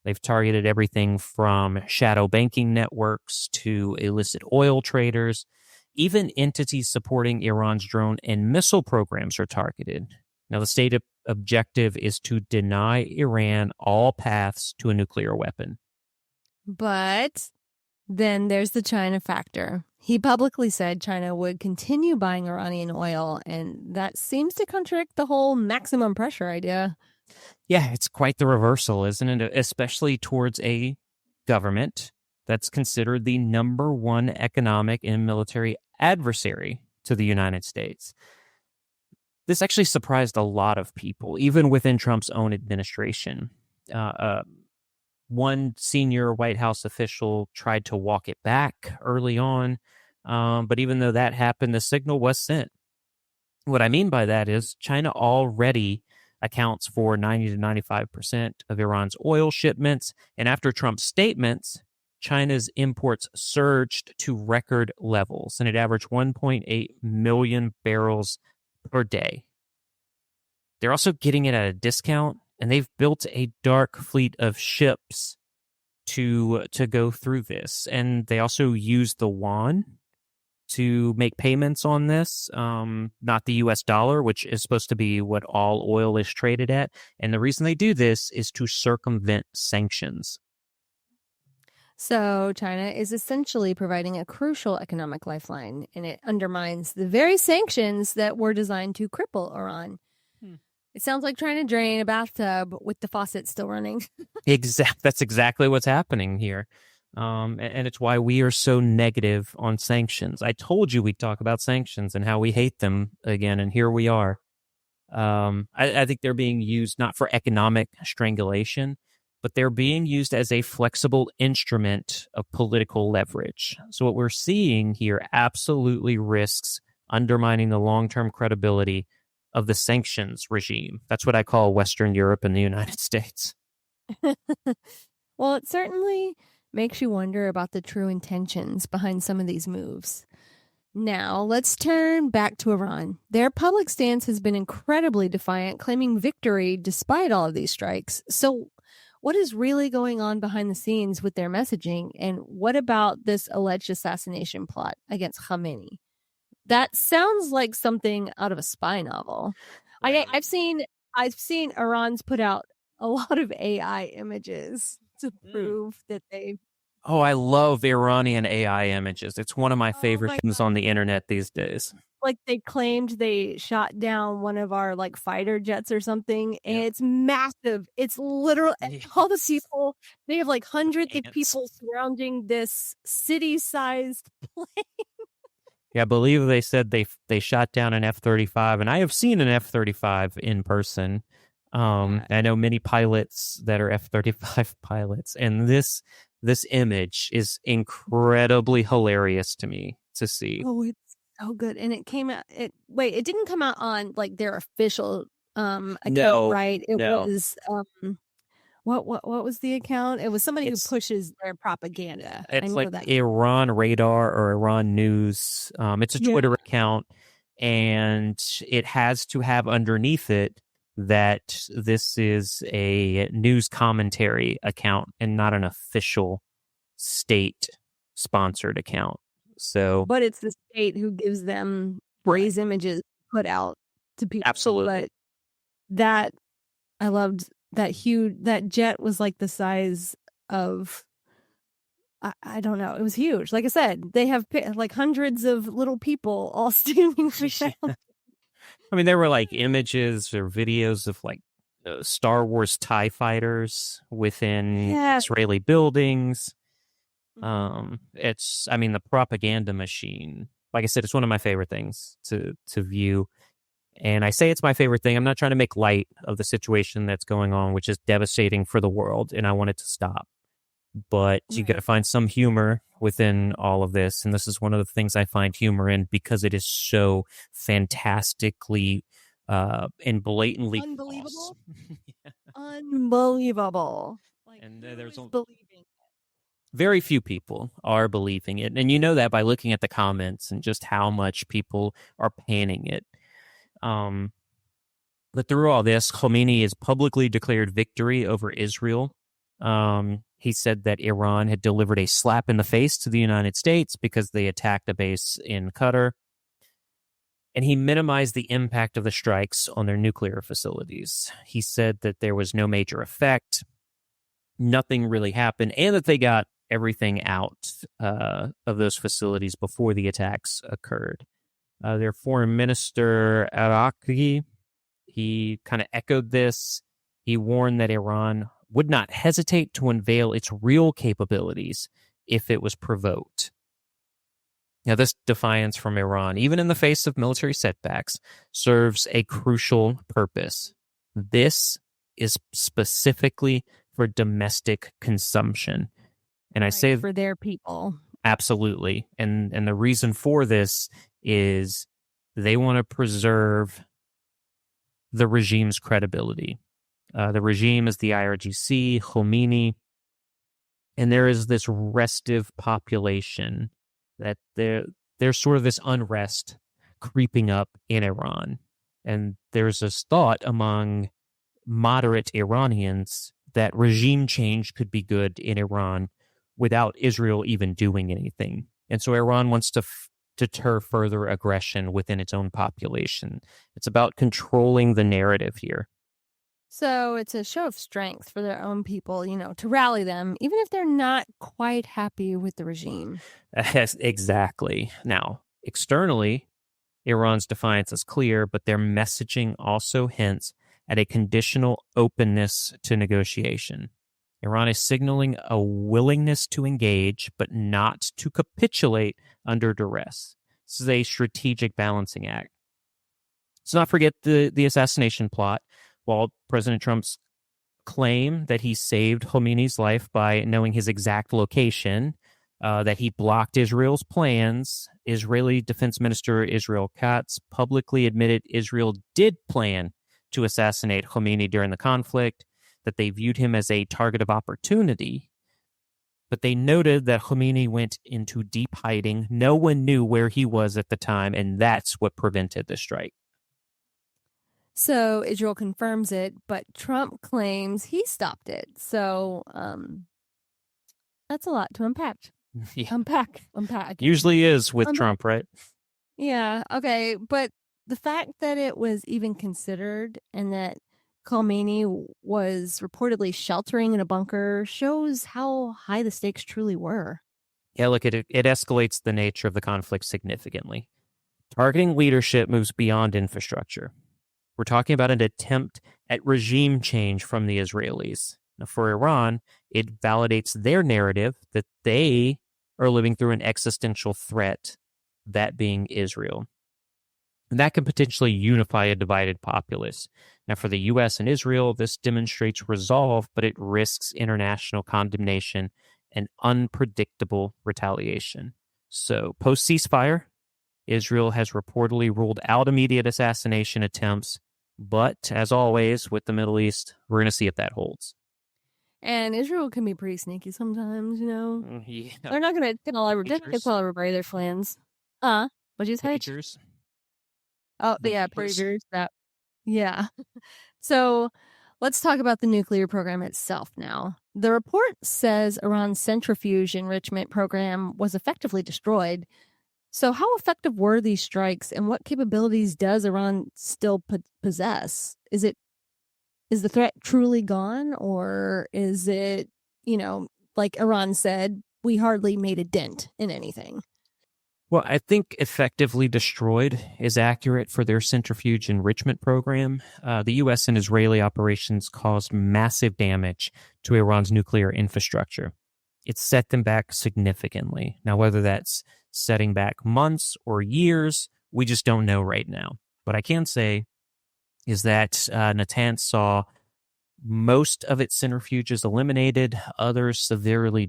They've targeted everything from shadow banking networks to illicit oil traders. Even entities supporting Iran's drone and missile programs are targeted. Now, the stated objective is to deny Iran all paths to a nuclear weapon. But then there's the China factor. He publicly said China would continue buying Iranian oil, and that seems to contradict the whole maximum pressure idea. Yeah, it's quite the reversal, isn't it? Especially towards a government that's considered the number one economic and military adversary to the United States. This actually surprised a lot of people, even within Trump's own administration. One senior White House official tried to walk it back early on, but even though that happened, the signal was sent. What I mean by that is China already accounts for 90 to 95% of Iran's oil shipments, and after Trump's statements, China's imports surged to record levels, and it averaged 1.8 million barrels per day. They're also getting it at a discount, and they've built a dark fleet of ships to go through this. And they also use the yuan to make payments on this, not the US dollar, which is supposed to be what all oil is traded at. And the reason they do this is to circumvent sanctions. So China is essentially providing a crucial economic lifeline, and it undermines the very sanctions that were designed to cripple Iran. It sounds like trying to drain a bathtub with the faucet still running. That's exactly what's happening here. And it's why we are so negative on sanctions. I told you we'd talk about sanctions and how we hate them again, and here we are. I think they're being used not for economic strangulation, but they're being used as a flexible instrument of political leverage. So what we're seeing here absolutely risks undermining the long-term credibility of the sanctions regime. That's what I call Western Europe and the United States. Well, it certainly makes you wonder about the true intentions behind some of these moves. Now, let's turn back to Iran. Their public stance has been incredibly defiant, claiming victory despite all of these strikes. So what is really going on behind the scenes with their messaging? And what about this alleged assassination plot against Khamenei? That sounds like something out of a spy novel. I've seen Iran's put out a lot of AI images to prove that they... Oh, I love Iranian AI images. It's one of my favorite things on the internet these days. Like they claimed they shot down one of our fighter jets or something, and it's massive. It's literal. All the people, they have hundreds of people surrounding this city-sized plane. Yeah, I believe they said they shot down an F-35, and I have seen an F-35 in person. I know many pilots that are F-35 pilots, and this image is incredibly hilarious to me to see. Oh, it's so good. And it came out, it didn't come out on their official account, right? It was what was the account? It was somebody who pushes their propaganda. It's like Iran Radar or Iran News. It's a Twitter account, and it has to have underneath it that this is a news commentary account and not an official state-sponsored account. So, but it's the state who gives them raised images put out to people. absolutely. But that, I loved that that jet was like the size of, I don't know. It was huge. Like I said, they have like hundreds of little people all standing around. I mean, there were like images or videos of like Star Wars TIE fighters within Israeli buildings. It's, I mean, the propaganda machine. Like I said, it's one of my favorite things to view. And I say it's my favorite thing. I'm not trying to make light of the situation that's going on, which is devastating for the world, and I want it to stop. But you got to find some humor within all of this. And this is one of the things I find humor in because it is so fantastically and blatantly unbelievable. Unbelievable. Like, and there's believing. Very few people are believing it. And you know that by looking at the comments and just how much people are panning it. But through all this, Khomeini has publicly declared victory over Israel. He said that Iran had delivered a slap in the face to the United States because they attacked a base in Qatar. And he minimized the impact of the strikes on their nuclear facilities. He said that there was no major effect, nothing really happened, and that they got everything out of those facilities before the attacks occurred. Their foreign minister, Araki, he kind of echoed this. He warned that Iran would not hesitate to unveil its real capabilities if it was provoked. Now, this defiance from Iran, even in the face of military setbacks, serves a crucial purpose. This is specifically for domestic consumption. And I say for their people. Absolutely. And the reason for this is they want to preserve the regime's credibility. The regime is the IRGC, Khomeini, and there is this restive population that there's sort of this unrest creeping up in Iran. And there's this thought among moderate Iranians that regime change could be good in Iran without Israel even doing anything. And so Iran wants to deter further aggression within its own population. It's about controlling the narrative here. So it's a show of strength for their own people, to rally them, even if they're not quite happy with the regime. Exactly. Now, externally, Iran's defiance is clear, but their messaging also hints at a conditional openness to negotiation. Iran is signaling a willingness to engage, but not to capitulate under duress. This is a strategic balancing act. Let's not forget the assassination plot. While President Trump's claim that he saved Khomeini's life by knowing his exact location, that he blocked Israel's plans, Israeli Defense Minister Israel Katz publicly admitted Israel did plan to assassinate Khomeini during the conflict, that they viewed him as a target of opportunity. But they noted that Khomeini went into deep hiding. No one knew where he was at the time, and that's what prevented the strike. So Israel confirms it, but Trump claims he stopped it. So that's a lot to unpack. Yeah. Unpack. Usually is with Trump, right? Yeah. Okay. But the fact that it was even considered and that Khomeini was reportedly sheltering in a bunker shows how high the stakes truly were. Yeah, look, it escalates the nature of the conflict significantly. Targeting leadership moves beyond infrastructure. We're talking about an attempt at regime change from the Israelis. Now, for Iran, it validates their narrative that they are living through an existential threat, that being Israel. And that can potentially unify a divided populace. Now, for the U.S. and Israel, this demonstrates resolve, but it risks international condemnation and unpredictable retaliation. So, post-ceasefire, Israel has reportedly ruled out immediate assassination attempts, but as always with the Middle East, we're going to see if that holds. And Israel can be pretty sneaky sometimes, Yeah. They're not going to tell everybody their plans. What'd you say? Pagers. Oh, yeah, pagers. Yeah. So let's talk about the nuclear program itself now. The report says Iran's centrifuge enrichment program was effectively destroyed, So how effective were these strikes, and what capabilities does Iran still possess? Is the threat truly gone, or is it, like Iran said, we hardly made a dent in anything? Well, I think effectively destroyed is accurate for their centrifuge enrichment program. The U.S. and Israeli operations caused massive damage to Iran's nuclear infrastructure. It set them back significantly. Now, whether that's setting back months or years, we just don't know right now. What I can say is that Natanz saw most of its centrifuges eliminated, others severely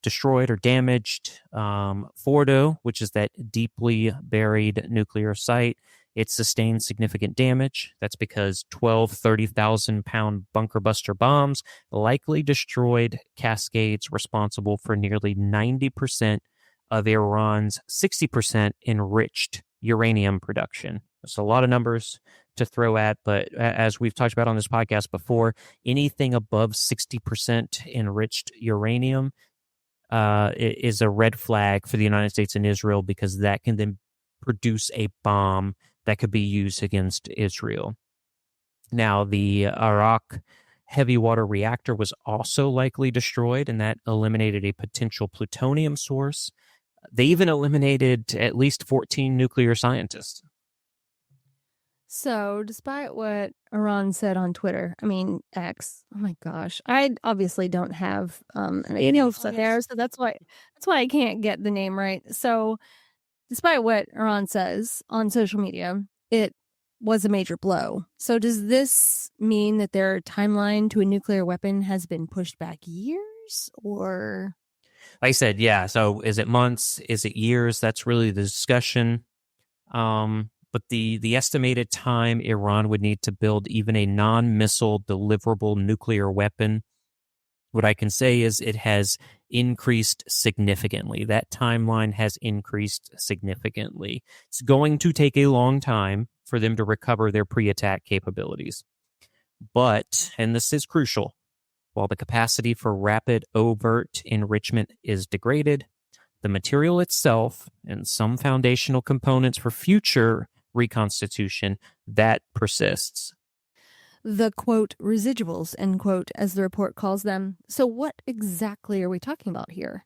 destroyed or damaged. Fordo, which is that deeply buried nuclear site, it sustained significant damage. That's because 12 30,000-pound bunker buster bombs likely destroyed cascades responsible for nearly 90% of Iran's 60% enriched uranium production. That's a lot of numbers to throw at, but as we've talked about on this podcast before, anything above 60% enriched uranium is a red flag for the United States and Israel, because that can then produce a bomb that could be used against Israel. Now, the Arak heavy water reactor was also likely destroyed, and that eliminated a potential plutonium source. They even eliminated at least 14 nuclear scientists. So, despite what Iran said on Twitter, X, oh my gosh, I obviously don't have there, so that's why I can't get the name right. So, despite what Iran says on social media, it was a major blow. So, does this mean that their timeline to a nuclear weapon has been pushed back years, or? Like I said, yeah. So, is it months? Is it years? That's really the discussion. But the estimated time Iran would need to build even a non-missile deliverable nuclear weapon, what I can say is it has increased significantly. That timeline has increased significantly. It's going to take a long time for them to recover their pre-attack capabilities. But, and this is crucial, while the capacity for rapid overt enrichment is degraded, the material itself and some foundational components for future reconstitution, that persists. The, quote, residuals, end quote, as the report calls them. So what exactly are we talking about here?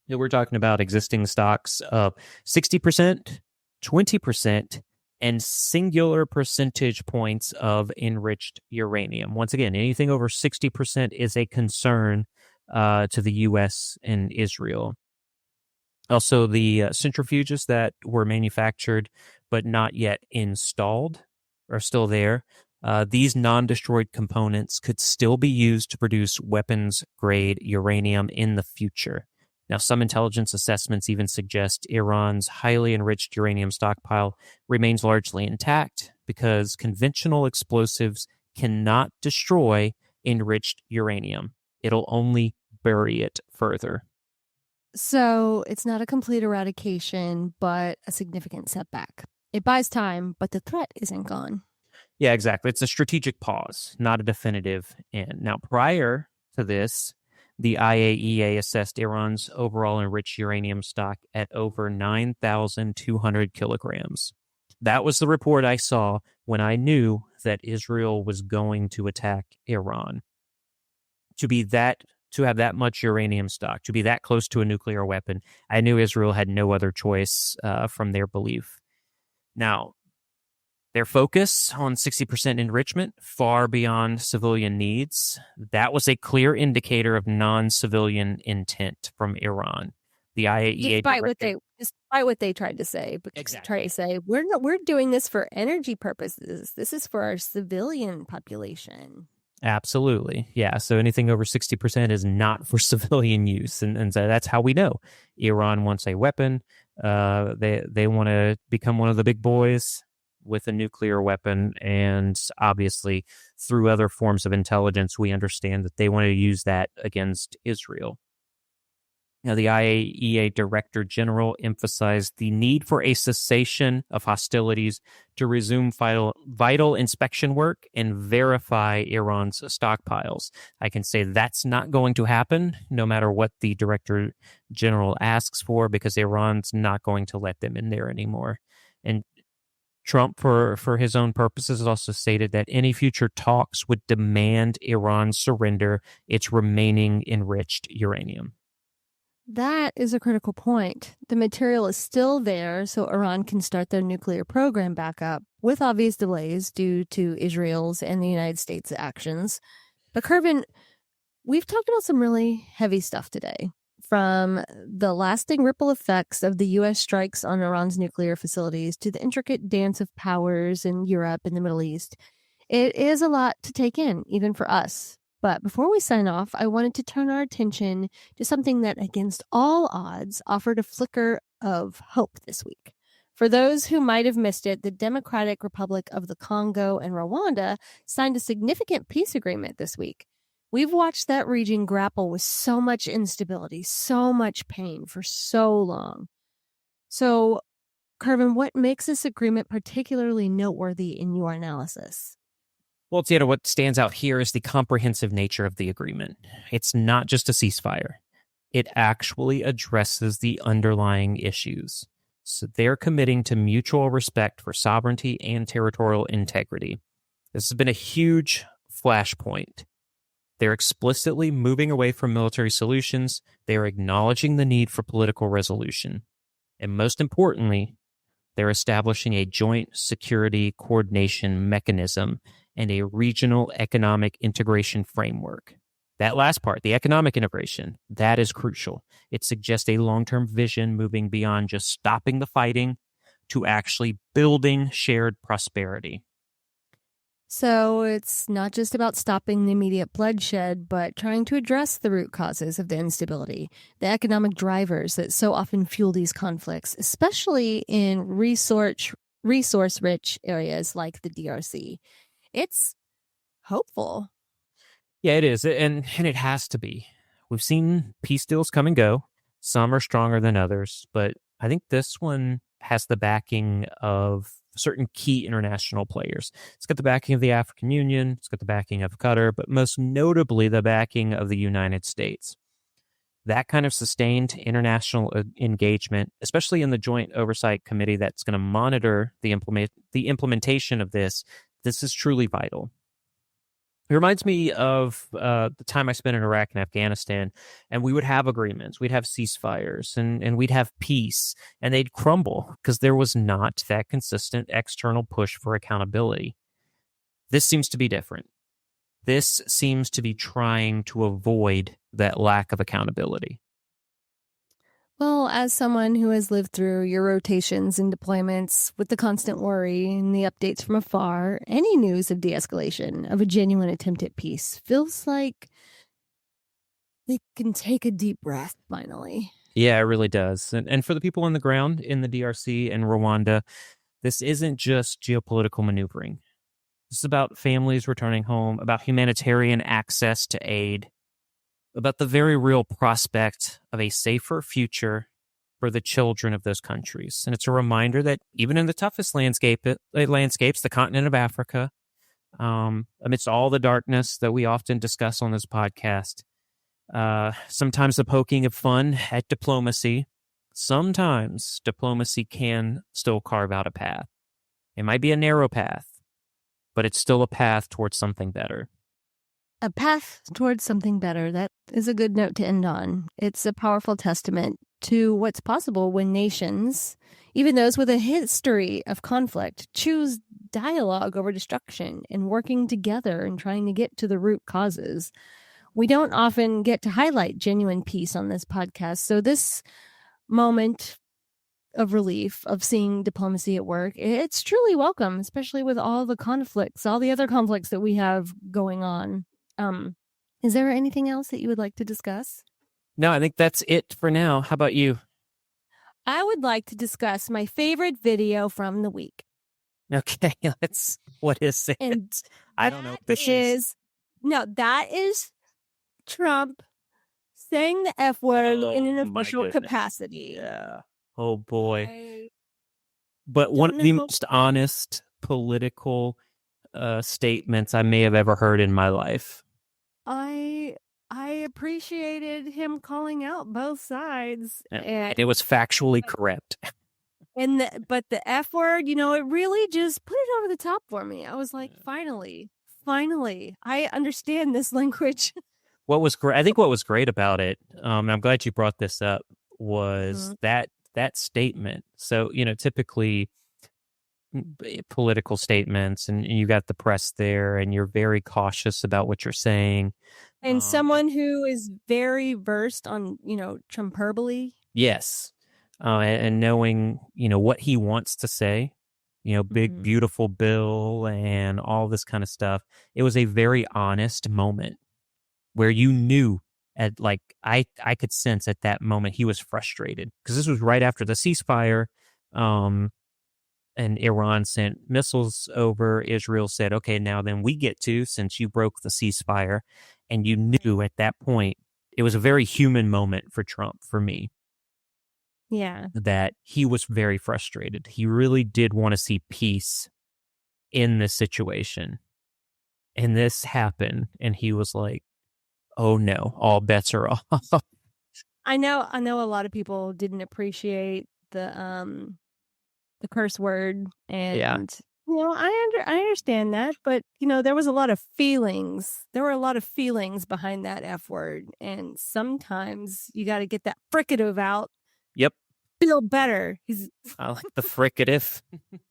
Yeah, we're talking about existing stocks of 60%, 20%, and singular percentage points of enriched uranium. Once again, anything over 60% is a concern to the U.S. and Israel. Also, the centrifuges that were manufactured but not yet installed are still there. These non-destroyed components could still be used to produce weapons-grade uranium in the future. Now, some intelligence assessments even suggest Iran's highly enriched uranium stockpile remains largely intact because conventional explosives cannot destroy enriched uranium. It'll only bury it further. So it's not a complete eradication, but a significant setback. It buys time, but the threat isn't gone. Yeah, exactly. It's a strategic pause, not a definitive end. Now, prior to this, the IAEA assessed Iran's overall enriched uranium stock at over 9,200 kilograms. That was the report I saw when I knew that Israel was going to attack Iran. To have that much uranium stock, to be that close to a nuclear weapon, I knew Israel had no other choice from their belief. Now, their focus on 60% enrichment far beyond civilian needs, that was a clear indicator of non-civilian intent from Iran. The IAEA despite what they tried to say, but exactly. Tried to say we're doing this for energy purposes. This is for our civilian population. Absolutely. Yeah. So anything over 60% is not for civilian use. And so that's how we know Iran wants a weapon. They want to become one of the big boys with a nuclear weapon. And obviously, through other forms of intelligence, we understand that they want to use that against Israel. The IAEA Director General emphasized the need for a cessation of hostilities to resume vital inspection work and verify Iran's stockpiles. I can say that's not going to happen, no matter what the Director General asks for, because Iran's not going to let them in there anymore. And Trump, for his own purposes, also stated that any future talks would demand Iran surrender its remaining enriched uranium. That is a critical point. The material is still there, so Iran can start their nuclear program back up, with obvious delays due to Israel's and the United States' actions. But Kervin, we've talked about some really heavy stuff today, from the lasting ripple effects of the U.S. strikes on Iran's nuclear facilities to the intricate dance of powers in Europe and the Middle East. It is a lot to take in, even for us. But before we sign off, I wanted to turn our attention to something that, against all odds, offered a flicker of hope this week. For those who might have missed it, the Democratic Republic of the Congo and Rwanda signed a significant peace agreement this week. We've watched that region grapple with so much instability, so much pain for so long. So, Kervin, what makes this agreement particularly noteworthy in your analysis? Well, Tiana, what stands out here is the comprehensive nature of the agreement. It's not just a ceasefire. It actually addresses the underlying issues. So they're committing to mutual respect for sovereignty and territorial integrity. This has been a huge flashpoint. They're explicitly moving away from military solutions. They're acknowledging the need for political resolution. And most importantly, they're establishing a joint security coordination mechanism and a regional economic integration framework. That last part, the economic integration, that is crucial. It suggests a long-term vision moving beyond just stopping the fighting to actually building shared prosperity. So it's not just about stopping the immediate bloodshed, but trying to address the root causes of the instability, the economic drivers that so often fuel these conflicts, especially in resource-rich areas like the DRC. It's hopeful. Yeah, it is. And it has to be. We've seen peace deals come and go. Some are stronger than others, but I think this one has the backing of certain key international players. It's got the backing of the African Union, it's got the backing of Qatar, but most notably the backing of the United States. That kind of sustained international engagement, especially in the Joint Oversight Committee that's going to monitor the implementation of this is truly vital. It reminds me of the time I spent in Iraq and Afghanistan, and we would have agreements, we'd have ceasefires, and we'd have peace, and they'd crumble because there was not that consistent external push for accountability. This seems to be different. This seems to be trying to avoid that lack of accountability. Well, as someone who has lived through your rotations and deployments with the constant worry and the updates from afar, any news of de-escalation, of a genuine attempt at peace, feels like they can take a deep breath finally. Yeah, it really does. And for the people on the ground in the DRC and Rwanda, this isn't just geopolitical maneuvering. This is about families returning home, about humanitarian access to aid, about the very real prospect of a safer future for the children of those countries. And it's a reminder that even in the toughest landscapes, the continent of Africa, amidst all the darkness that we often discuss on this podcast, sometimes the poking of fun at diplomacy, sometimes diplomacy can still carve out a path. It might be a narrow path, but it's still a path towards something better. A path towards something better. That is a good note to end on. It's a powerful testament to what's possible when nations, even those with a history of conflict, choose dialogue over destruction and working together and trying to get to the root causes. We don't often get to highlight genuine peace on this podcast, so this moment of relief of seeing diplomacy at work, it's truly welcome, especially with all the conflicts, all the other conflicts that we have going on. Is there anything else that you would like to discuss? No, I think that's it for now. How about you? I would like to discuss my favorite video from the week. Okay, what is it? And I don't know. that is Trump saying the F word in an my official goodness. capacity. Yeah. Oh boy. I But one of don't the know. most honest political statements I may have ever heard in my life. I appreciated him calling out both sides, And it was factually correct. but the F word, it really just put it over the top for me. I was like, finally, I understand this language. What was great? I think what was great about it, and I'm glad you brought this up, was that statement. So typically political statements, and you got the press there, and you're very cautious about what you're saying. And someone who is very versed on, Trumperbole. Yes. And knowing, what he wants to say, big, beautiful bill and all this kind of stuff. It was a very honest moment where you knew I could sense at that moment he was frustrated because this was right after the ceasefire. And Iran sent missiles over. Israel said, okay, now then we get to, since you broke the ceasefire. And you knew at that point, it was a very human moment for Trump, for me. Yeah. That he was very frustrated. He really did want to see peace in this situation. And this happened. And he was like, oh no, all bets are off. I know a lot of people didn't appreciate the curse word, and I understand that, but there was a lot of feelings. There were a lot of feelings behind that F word, and sometimes you got to get that fricative out. Yep. Feel better. I like the fricative.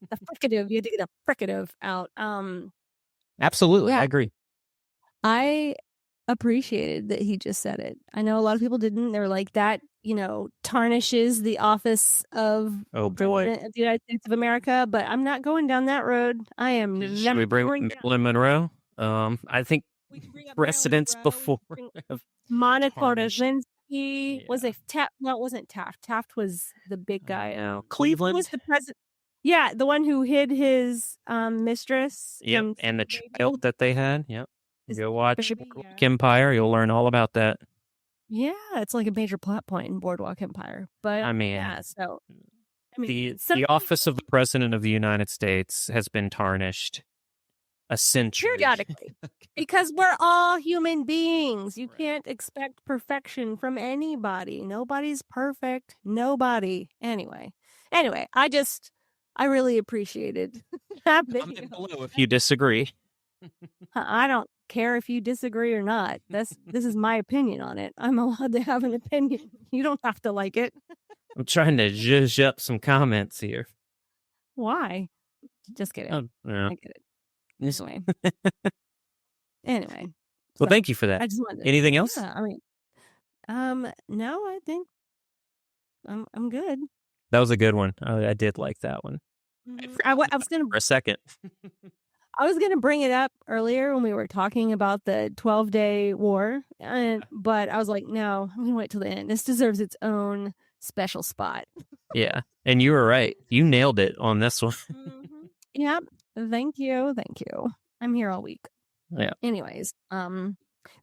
The fricative. You had to get a fricative out. Absolutely, yeah. I agree. I appreciated that he just said it. I know a lot of people didn't. They were like, that, tarnishes the office of President of the United States of America, but I'm not going down that road. I am. Should we bring Marilyn Monroe? I think precedents before. Monica Lewinsky was a Taft. No, it wasn't Taft. Taft was the big guy. Cleveland was the president. Yeah, the one who hid his mistress. Yep, and the child that they had. Yep. Go watch Boardwalk Empire. You'll learn all about that. Yeah, it's like a major plot point in Boardwalk Empire. But the office of the President of the United States has been tarnished a century. Periodically. Because we're all human beings. You can't expect perfection from anybody. Nobody's perfect. Nobody. Anyway, I really appreciated that video. Comment below if you disagree. I don't care if you disagree or not. This is my opinion on it. I'm allowed to have an opinion. You don't have to like it. I'm trying to zhuzh up some comments here. Why? Just kidding. I get it. This way. Anyway. Well, thank you for that. I just wanted Anything else? Yeah, no, I think I'm good. That was a good one. I did like that one. I was gonna for a second. I was going to bring it up earlier when we were talking about the 12-day war, but I was like, no, I'm going to wait till the end. This deserves its own special spot. Yeah, and you were right. You nailed it on this one. Yep. Thank you. I'm here all week. Yeah. Anyways,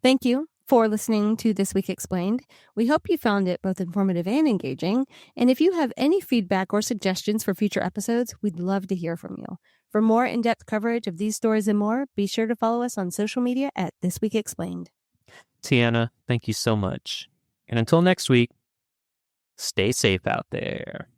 thank you for listening to This Week Explained. We hope you found it both informative and engaging. And if you have any feedback or suggestions for future episodes, we'd love to hear from you. For more in-depth coverage of these stories and more, be sure to follow us on social media at This Week Explained. Tiana, thank you so much. And until next week, stay safe out there.